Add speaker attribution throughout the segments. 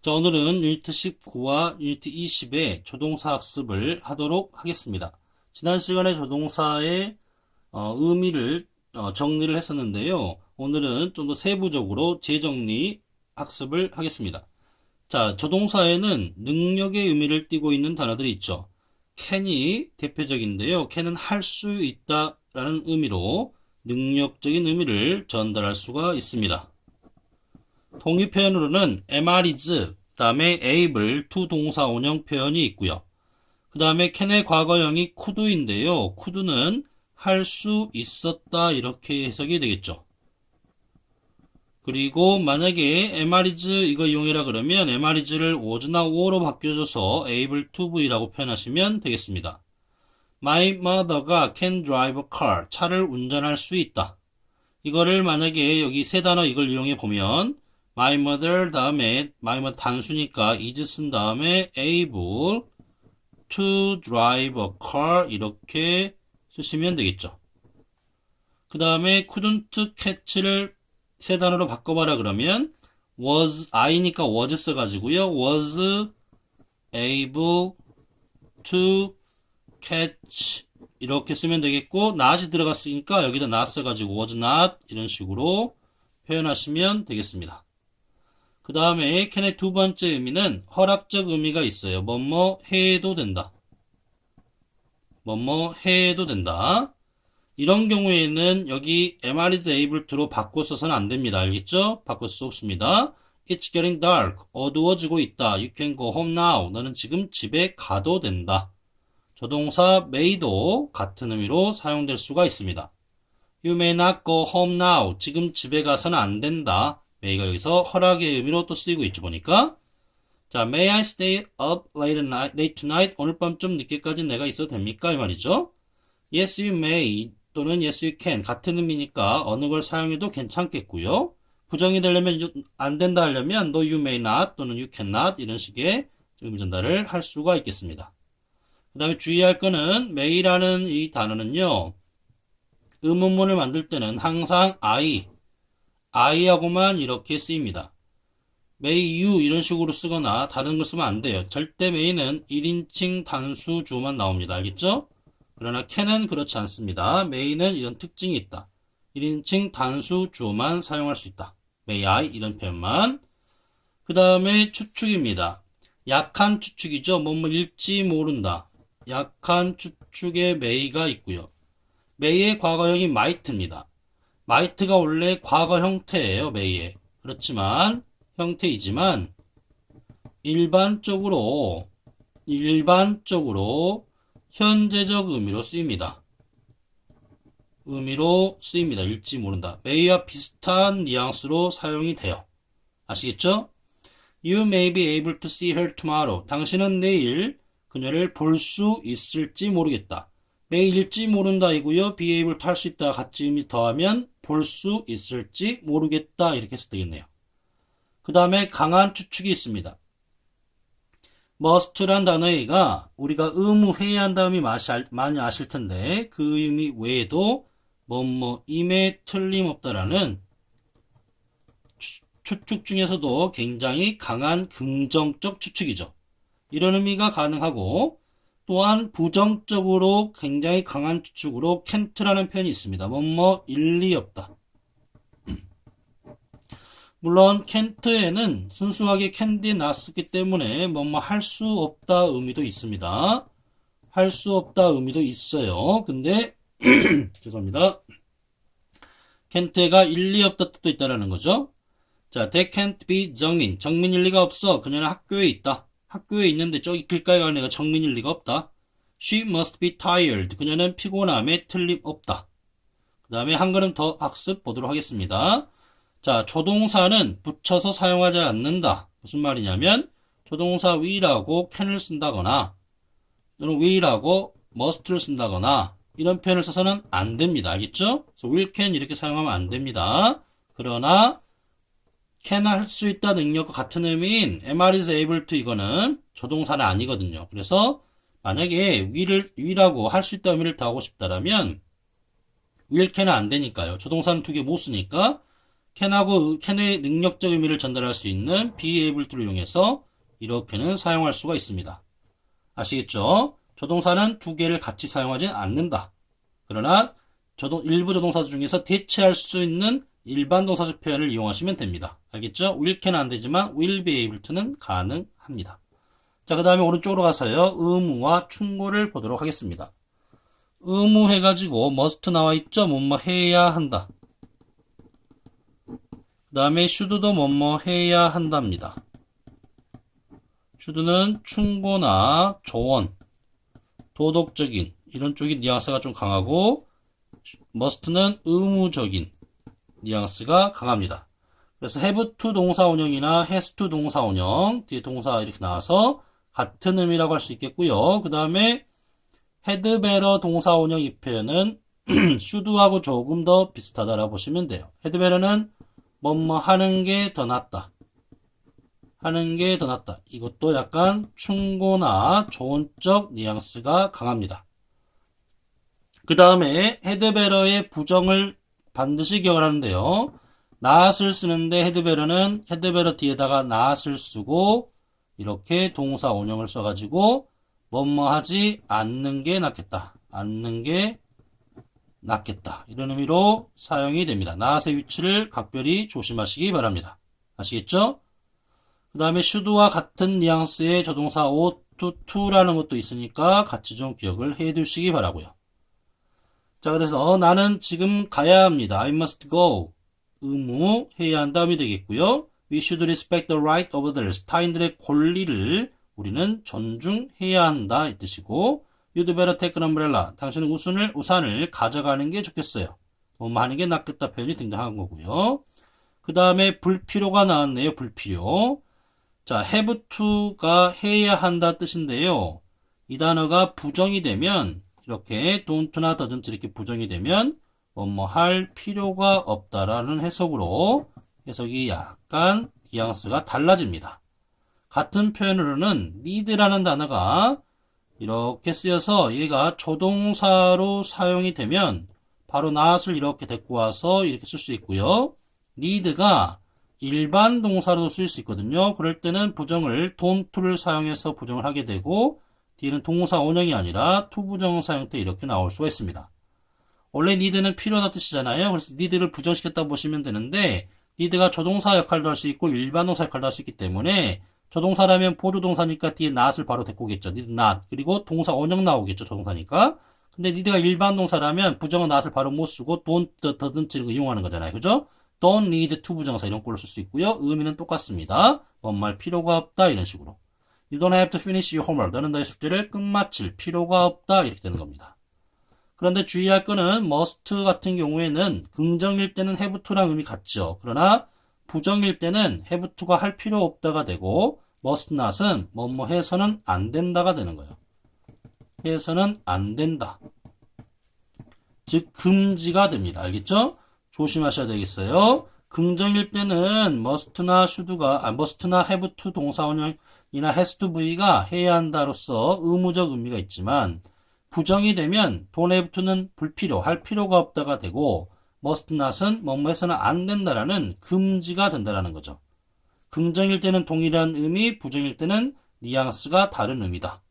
Speaker 1: 자, 오늘은 유니트 19와 유니트 20의 조동사 학습을 하도록 하겠습니다. 지난 시간에 조동사의 의미를 정리를 했었는데요. 오늘은 좀 더 세부적으로 재정리 학습을 하겠습니다. 자, 조동사에는 능력의 의미를 띠고 있는 단어들이 있죠. can이 대표적인데요. can은 할 수 있다라는 의미로 능력적인 의미를 전달할 수가 있습니다. 동의 표현으로는 am, is, 그 다음에 able, to 동사 원형 표현이 있고요. 그 다음에 can의 과거형이 could인데요. could는 할 수 있었다 이렇게 해석이 되겠죠. 그리고 만약에 am, is 이거 이용해라 그러면 am, is를 was나 were로 바뀌어줘서 able to be라고 표현하시면 되겠습니다. My mother가 can drive a car, 차를 운전할 수 있다. 이거를 만약에 여기 세 단어 이걸 이용해 보면 my mother 다음에 my mother 단수니까 is 쓴 다음에 able to drive a car 이렇게 쓰시면 되겠죠. 그 다음에 couldn't catch를 세 단어로 바꿔봐라 그러면 was I니까 was 써가지고요. was able to catch 이렇게 쓰면 되겠고 not이 들어갔으니까 여기다 not 써가지고 was not 이런 식으로 표현하시면 되겠습니다. 그 다음에 can의 두 번째 의미는 허락적 의미가 있어요. 뭐뭐 해도 된다. 뭐뭐 해도 된다. 이런 경우에는 여기 am, is able to로 바꿔 써서는 안 됩니다. 알겠죠? 바꿀 수 없습니다. It's getting dark. 어두워지고 있다. You can go home now. 너는 지금 집에 가도 된다. 조동사 may도 같은 의미로 사용될 수가 있습니다. You may not go home now. 지금 집에 가서는 안 된다. may가 여기서 허락의 의미로 또 쓰이고 있죠, 보니까. 자, may I stay up late tonight? 오늘 밤 좀 늦게까지 내가 있어도 됩니까? 이 말이죠. Yes, you may. 또는 yes, you can. 같은 의미니까 어느 걸 사용해도 괜찮겠고요. 부정이 되려면 안 된다 하려면 no, you may not 또는 you cannot 이런 식의 의미 전달을 할 수가 있겠습니다. 그 다음에 주의할 거는 may라는 이 단어는요. 의문문을 만들 때는 항상 I하고만 이렇게 쓰입니다. may you 이런 식으로 쓰거나 다른 걸 쓰면 안 돼요. 절대 may는 1인칭 단수 주어만 나옵니다. 알겠죠? 그러나 can은 그렇지 않습니다. may는 이런 특징이 있다. 1인칭 단수 주어만 사용할 수 있다. may I 이런 표현만. 그 다음에 추측입니다. 약한 추측이죠. 뭐뭐 읽지 모른다. 약한 추측의 may가 있고요. may의 과거형이 might입니다. might가 원래 과거 형태예요. may의. 그렇지만 형태이지만 일반적으로 현재적 의미로 쓰입니다. 읽지 모른다. may와 비슷한 뉘앙스로 사용이 돼요. 아시겠죠? You may be able to see her tomorrow. 당신은 내일 그녀를 볼 수 있을지 모르겠다. may 읽지 모른다이고요. be able to 할 수 있다 같이 의미 더하면 볼 수 있을지 모르겠다 이렇게 해서 되겠네요. 그 다음에 강한 추측이 있습니다. must란 단어가 우리가 의무해야 한다는 의미 많이 아실 텐데 그 의미 외에도 뭐뭐임에 틀림없다라는 추측 중에서도 굉장히 강한 긍정적 추측이죠. 이런 의미가 가능하고 또한 부정적으로 굉장히 강한 추측으로 can't라는 표현이 있습니다. 뭐뭐 일리 없다. 물론 can't에는 순수하게 can 뒤에 놨었기 때문에 뭐뭐 할 수 없다 의미도 있습니다. 할 수 없다 의미도 있어요. 근데 죄송합니다. can't가 일리 없다 뜻도 있다라는 거죠. 자, they can't be 정민. 정민일 리가 없어. 그녀는 학교에 있다. 학교에 있는데 저기 길가에 가는 애가 정민일 리가 없다. She must be tired. 그녀는 피곤함에 틀림없다. 그 다음에 한 걸음 더 학습 보도록 하겠습니다. 자, 조동사는 붙여서 사용하지 않는다. 무슨 말이냐면 조동사 will하고 can을 쓴다거나 또는 will하고 must를 쓴다거나 이런 표현을 써서는 안 됩니다. 알겠죠? 그래서 will, can 이렇게 사용하면 안 됩니다. 그러나 can 할 수 있다 능력과 같은 의미인 am, is able to 이거는 조동사는 아니거든요. 그래서 만약에 will하고 할 수 있다 의미를 더하고 싶다라면 will, can은 안 되니까요. 조동사는 두 개 못 쓰니까 can의 능력적 의미를 전달할 수 있는 be able to를 이용해서 이렇게는 사용할 수가 있습니다. 아시겠죠? 조동사는 두 개를 같이 사용하진 않는다. 그러나 일부 조동사 중에서 대체할 수 있는 일반 동사적 표현을 이용하시면 됩니다. 알겠죠? will can은 안 되지만 will be able to는 가능합니다. 자, 그 다음에 오른쪽으로 가서요. 의무와 충고를 보도록 하겠습니다. 의무 해가지고 must 나와 있죠? 뭐뭐 해야 한다. 그 다음에 should도 뭐뭐 해야 한답니다. should는 충고나 조언, 도덕적인 이런 쪽이 뉘앙스가 좀 강하고 must는 의무적인 뉘앙스가 강합니다. 그래서 have to 동사 원형이나 has to 동사 원형 뒤에 동사 이렇게 나와서 같은 의미라고 할 수 있겠고요. 그 다음에 had better 동사 원형 이 표현은 should하고 조금 더 비슷하다라고 보시면 돼요. had better는 뭐뭐 하는 게 더 낫다. 하는 게 더 낫다. 이것도 약간 충고나 조언적 뉘앙스가 강합니다. 그 다음에 had better의 부정을 반드시 기억을 하는데요. not을 쓰는데 had better 뒤에다가 not을 쓰고 이렇게 동사 원형을 써가지고 뭐뭐 하지 않는 게 낫겠다. 않는 게 낫겠다. 이런 의미로 사용이 됩니다. not의 위치를 각별히 조심하시기 바랍니다. 아시겠죠? 그 다음에 should와 같은 뉘앙스의 조동사 ought to라는 것도 있으니까 같이 좀 기억을 해 두시기 바라고요. 자, 그래서 나는 지금 가야 합니다. I must go. 의무 해야 한다음이 되겠고요. We should respect the right of others. 타인들의 권리를 우리는 존중해야 한다 이 뜻이고 You'd better take an umbrella. 당신은 우산을 가져가는 게 좋겠어요. 뭐뭐 하는 게 낫겠다 표현이 등장한 거고요. 그 다음에 불필요가 나왔네요. 불필요. 자, have to가 해야 한다 뜻인데요. 이 단어가 부정이 되면 이렇게 don't나 doesn't 이렇게 부정이 되면 뭐뭐 할 필요가 없다라는 해석으로 해석이 약간 뉘앙스가 달라집니다. 같은 표현으로는 need라는 단어가 이렇게 쓰여서 얘가 조동사로 사용이 되면 바로 not을 이렇게 데리고 와서 이렇게 쓸 수 있고요. need가 일반 동사로도 쓸 수 있거든요. 그럴 때는 부정을 don't를 사용해서 부정을 하게 되고 뒤에는 동사 원형이 아니라 투부정사 형태 이렇게 나올 수가 있습니다. 원래 need는 필요하다 뜻이잖아요. 그래서 need를 부정시켰다고 보시면 되는데 need가 조동사 역할도 할 수 있고 일반 동사 역할도 할 수 있기 때문에 조동사라면 보조동사니까 뒤에 not을 바로 데리고 오겠죠. need not. 그리고 동사 원형 나오겠죠. 조동사니까. 근데 need가 일반 동사라면 부정은 not을 바로 못 쓰고 don't, doesn't 이런 거 이용하는 거잖아요. 그죠? don't need to 부정사 이런 꼴로 쓸 수 있고요. 의미는 똑같습니다. 뭔 말 필요가 없다 이런 식으로. You don't have to finish your homework. 너는 너의 숙제를 끝마칠 필요가 없다 이렇게 되는 겁니다. 그런데 주의할 거는 must 같은 경우에는 긍정일 때는 have to랑 의미 같죠. 그러나 부정일 때는 have to가 할 필요 없다가 되고 must not은 뭐뭐 해서는 안 된다가 되는 거예요. 해서는 안 된다. 즉 금지가 됩니다. 알겠죠? 조심하셔야 되겠어요. 긍정일 때는 must나 have to 동사 원형이나 has to V가 해야 한다로서 의무적 의미가 있지만 부정이 되면 don't have to는 불필요, 할 필요가 없다가 되고 must not은 뭐뭐 해서는 안 된다라는 금지가 된다라는 거죠. 긍정일 때는 동일한 의미, 부정일 때는 뉘앙스가 다른 의미다.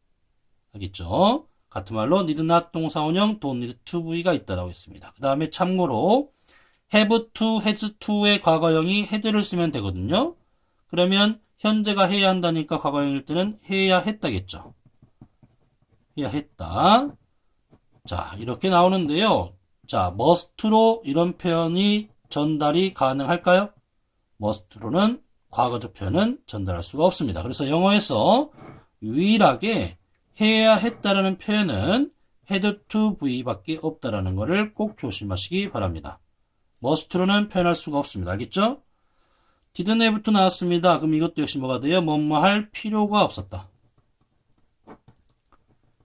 Speaker 1: 알겠죠? 같은 말로 need not 동사 원형, don't need to V가 있다라고 했습니다. 그 다음에 참고로 have to, has to의 과거형이 had를 쓰면 되거든요. 그러면 현재가 해야 한다니까 과거형일 때는 해야 했다겠죠. 해야 했다. 자, 이렇게 나오는데요. 자, must로 이런 표현이 전달이 가능할까요? must로는 과거적 표현은 전달할 수가 없습니다. 그래서 영어에서 유일하게 해야 했다라는 표현은 had to be 밖에 없다라는 것을 꼭 조심하시기 바랍니다. must로는 표현할 수가 없습니다. 알겠죠? didn't have to 나왔습니다. 그럼 이것도 역시 뭐가 돼요? 뭐뭐 할 필요가 없었다.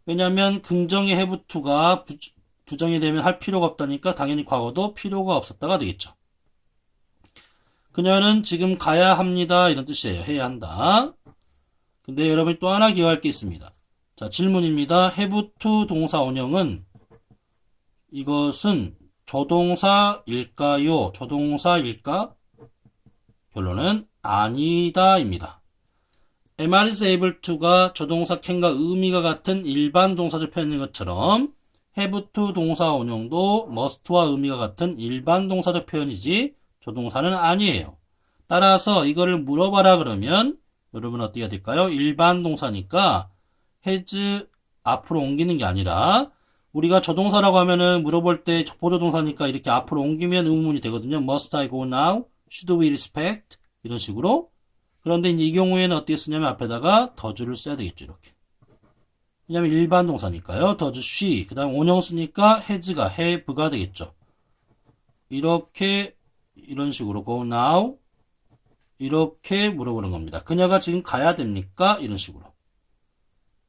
Speaker 1: 왜냐하면 긍정의 have to가 부정이 되면 할 필요가 없다니까 당연히 과거도 필요가 없었다가 되겠죠. 그녀는 지금 가야 합니다. 이런 뜻이에요. 해야 한다. 근데 여러분이 또 하나 기억할 게 있습니다. 자, 질문입니다. have to 동사 원형은 이것은 조동사일까요? 조동사일까? 결론은 아니다입니다. am is able to가 조동사 can과 의미가 같은 일반 동사적 표현인 것처럼 have to 동사 원형도 must와 의미가 같은 일반 동사적 표현이지 조동사는 아니에요. 따라서 이거를 물어봐라 그러면 여러분 어떻게 해야 될까요? 일반 동사니까 has 앞으로 옮기는 게 아니라 우리가 조동사라고 하면은 물어볼 때 보조동사니까 이렇게 앞으로 옮기면 의문문이 되거든요. Must I go now? Should we respect? 이런 식으로. 그런데 이제 이 경우에는 어떻게 쓰냐면 앞에다가 does를 써야 되겠죠. 이렇게. 왜냐면 일반 동사니까요. does she. 그 다음 원형 쓰니까 has가 have가 되겠죠. 이렇게 이런 식으로 go now 이렇게 물어보는 겁니다. 그녀가 지금 가야 됩니까? 이런 식으로.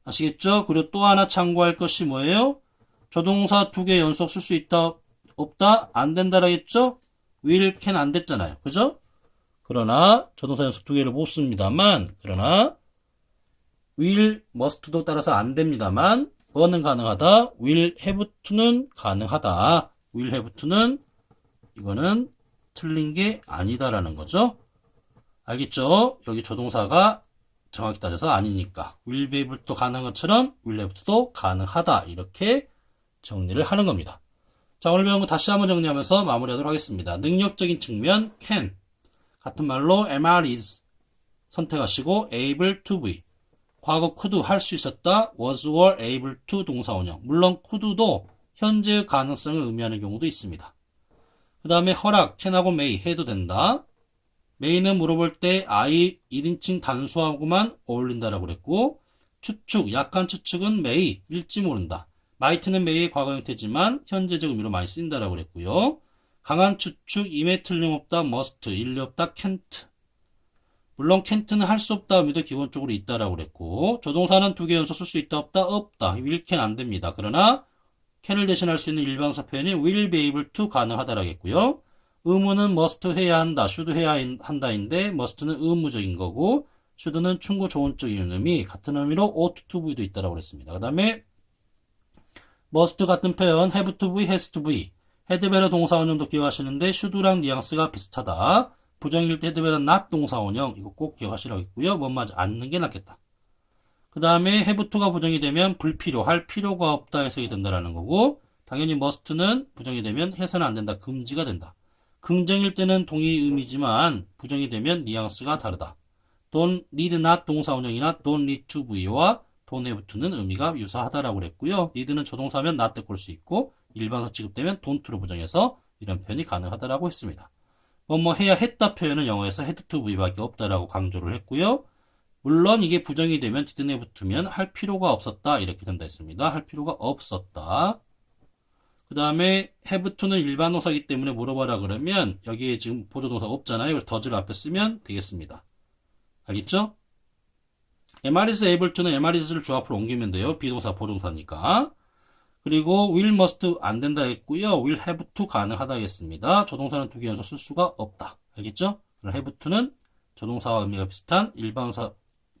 Speaker 1: 아시겠죠? 그리고 또 하나 참고할 것이 뭐예요? 조동사 2개 연속 쓸 수 있다, 없다? 안 된다라겠죠? will, can 안 됐잖아요. 그죠? 그러나 조동사 연속 2개를 못 씁니다만 그러나 will, must도 따라서 안 됩니다만 뭐는 가능하다? will have to는 가능하다. will have to는 이거는 틀린 게 아니다라는 거죠. 알겠죠? 여기 조동사가 정확히 따져서 아니니까 will be able to 가능한 것처럼 will have to도 가능하다. 이렇게 정리를 하는 겁니다. 자, 오늘 배운 거 다시 한번 정리하면서 마무리하도록 하겠습니다. 능력적인 측면 can 같은 말로 am, is 선택하시고 able to be 과거 could 할 수 있었다 was, were, able to 동사원형 물론 could도 현재의 가능성을 의미하는 경우도 있습니다. 그 다음에 허락 can하고 may 해도 된다. may는 물어볼 때 I 1인칭 단수하고만 어울린다라고 그랬고 추측 약한 추측은 may 일지 모른다. might는 may의 과거 형태지만 현재적 의미로 많이 쓰인다라고 그랬고요. 강한 추측 임에 틀림없다 must 일리 없다 can't 물론 can't는 할 수 없다 의미도 기본적으로 있다라고 그랬고 조동사는 2개 연속 쓸 수 있다 없다 없다 will can 안 됩니다. 그러나 can을 대신할 수 있는 일방사 표현이 will be able to 가능하다라겠고요. 의무는 must 해야 한다 should 해야 한다인데 must는 의무적인 거고 should는 충고 조언적인 의미 같은 의미로 ought to be도 있다라고 그랬습니다. 그 다음에 must 같은 표현 have to be, has to be 헤드베러 동사원형도 기억하시는데 should랑 뉘앙스가 비슷하다. 부정일 때 헤드베러 not 동사원형 이거 꼭 기억하시라고 했고요. 뭔 말인지 않는 게 낫겠다. 그 다음에 have to가 부정이 되면 불필요, 할 필요가 없다 해석이 된다라는 거고 당연히 must는 부정이 되면 해서는 안 된다, 금지가 된다. 긍정일 때는 동의 의미지만 부정이 되면 뉘앙스가 다르다. don't need not 동사원형이나 don't need to be와 don't have to는 의미가 유사하다라고 그랬고요. need는 조동사면 not 때 꼴 수 있고 일반사 취급되면 don't로 부정해서 이런 표현이 가능하다라고 했습니다. 뭐 해야 했다 표현은 영어에서 had to be밖에 없다라고 강조를 했고요. 물론 이게 부정이 되면 didn't have to면 할 필요가 없었다 이렇게 된다 했습니다. 할 필요가 없었다. 그 다음에 have to는 일반 동사이기 때문에 물어봐라 그러면 여기에 지금 보조동사가 없잖아요. 그래서 does를 앞에 쓰면 되겠습니다. 알겠죠? am is able to는 am is를 주 앞으로 옮기면 돼요. 비동사 보조동사니까. 그리고 will, must 안 된다 했고요. will have to 가능하다 했습니다. 조동사는 2개 연속 쓸 수가 없다. 알겠죠? 그럼 have to는 조동사와 의미가 비슷한 일반사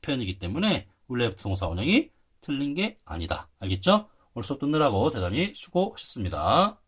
Speaker 1: 표현이기 때문에 will have to 동사 원형이 틀린 게 아니다. 알겠죠? 오늘 수업 듣느라고 대단히 수고하셨습니다.